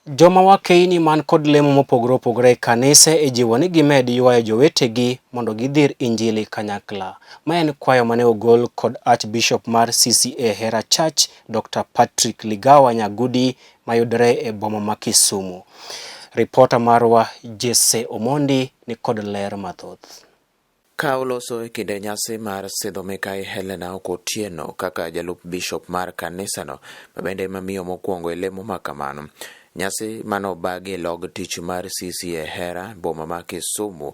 Joma wakeyni man kod lemo mopogore opogore kanise ijiwo ni gimed ywayo jowetegi mondo gidhir injili kanyakla. Ma en kwayo mane ogol kod Archbishop Mar CCA Hera Church Dr Patrick Ligawa Nyagudi mayudore e boma ma Kisumu. Reporter marwa Jesse Omondi ni kod ler mathoth. Ka oloso e kinde nyasi mar sidho Cca Hellen Otieno kaka Jalup Bishop mar kanisa no, mabende Miyo Mokuongo e lemo makamano. Nyasi mano bagi log tich mar Cca Hera boma ma Kisumu.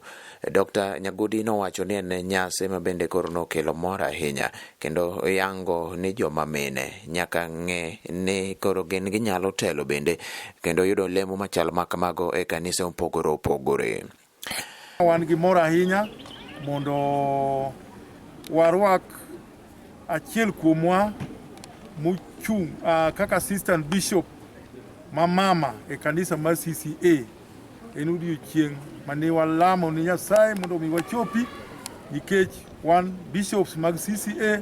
Dr Nyagudi nowacho ni en nyasi mabende koro nokelo mor ahinya, kendo yango ni joma mine nyaka ng'e ni koro gin ginyalo telo bende kendo yudo lemo machal makamago e kanisa opogore opogore. Wan gi mor ahinya mondo warwak achiel kuomwa mochung' kaka assistant bishop mama e kanisa mar CCA. En odiochieng' mane walamo ni Nyasaye mondo mi wachopi, nikech wan bishops mag CCA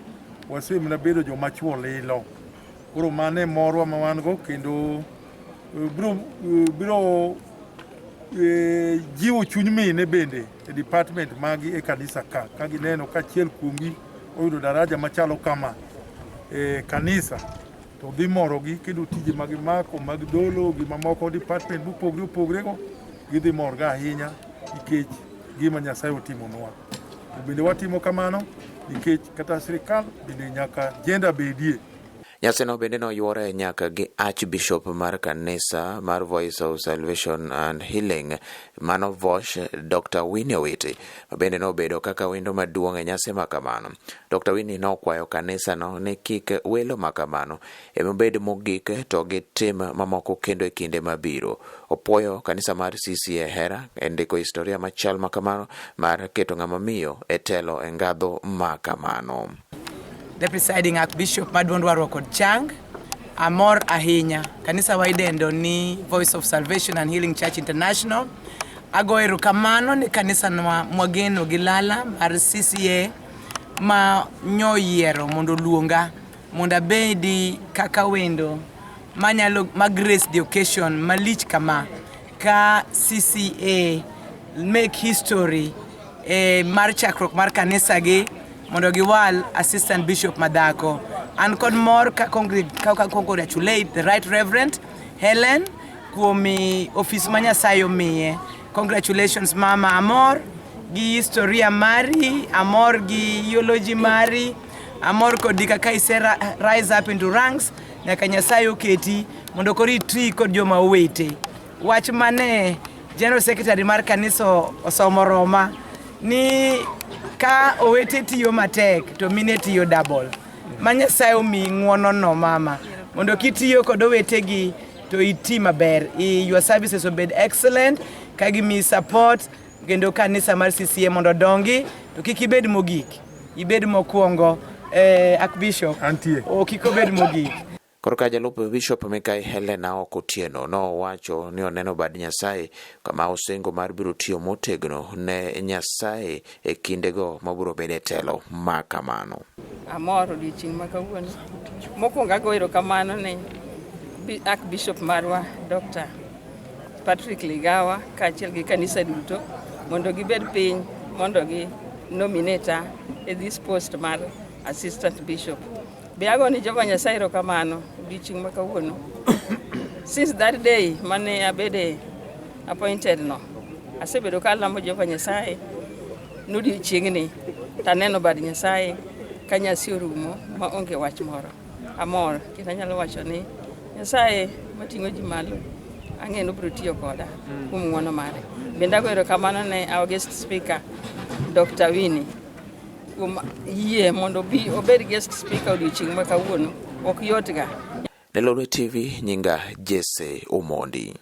wasemna bedo joma chuo lilo. Koro mane morwa ma wan go, kendo biro jiwo chuny mine bende e department magi e kanisa ka gineno ka achiel kuomgi oyudo daraja machalo kama e kanisa, to dhi morogi kendo tije magimako mag dolo gi mamoko department mopogore opogore go gidhi morga ahinya, nikech gima Nyasaye otimonwa. Bende watimo kamano nikech kata sirikal bende nyaka jenda bedie. Nyasino bende noywore nyaka gi Archbishop mar kanisa mar Voice of Salvation and Healing, Mano Vosh, Dr Winnie mabende nobedo kaka wendo maduong' e nyasi makamano. Dr Winnie nokwayo kanisa no ni kik welo makamano emobed mogik to gi tim mamoko kendo e kinde mabiro. Opuoyo kanisa mar Cca Hera endiko historia machal makamano mar keto ng'ama miyo e telo e ngadho makamano. The presiding Archbishop Madwondwaro kod Chang, amor ahinya. Kanisa waidendo ni Voice of Salvation and Healing Church International. Ago erokamano ni kanisa mwageno gilala mar CCA ma nyoyiero mondo luonga mondo abedi kaka wendo manyalo grace the occasion malich kama ka CCA make history mar chakruok mar kanisa gi mondo giwal assistant bishop madhako. An kod mor ka congratulate the right reverend Hellen kuomi office ma Nyasaye omiye. Congratulations mama, amor gi historia mari, amor gi eulogy mari, amor kod kaka isera rise up into ranks nyaka Nyasaye oketi mondo kori tri kod joma owete. Wach mane General Secretary mar kanisa osomo Roma ni ka owete tiyo matek to mine tiyo double. Ma Nyasaye omi ng'wono no mama mondo kitiyo kod owetegi to iti maber. Your services obed excellent, ka gimi support kendo kanisa mar CCA mondo dongi to kik ibed mogik, ibed mokuongo. Archbishop antie o kik obed mogik. Korka Jalup Bishop Cca Hellen Otieno nowacho ni oneno bad Nyasaye kama osengo mar biro tiyo motegno ne Nyasaye e kindego mabiro bede telo makamano. Amor odiochieng' ma kawuono. Mokuongo ago erokamano ne Archbishop marwa Dr Patrick Ligawa kaachiel gi kanisa duto mondo gibed piny mondo gi nominata e this post mar assistant bishop. Be ago ni Joma Nyasaye erokamano odiochieng' ma kawuono. Since that day mane abede appointed no, asebedo ka lamo Joma Nyasaye n'odiochieng'ni taneno bad Nyasaye ka nyasi orumo ma onge wach moro. Amor kendo anyalo wacho ni Nyasaye mating'o ji malo ang'eno biro tiyo koda kuom ng'wono mare. Bende ago erokamano ne our guest speaker Dr Winnie kuom yie mondo obed guest speaker odiochieng' ma kawuono ok yot ga. Ne Lolwe TV nyinga Jesse Omondi.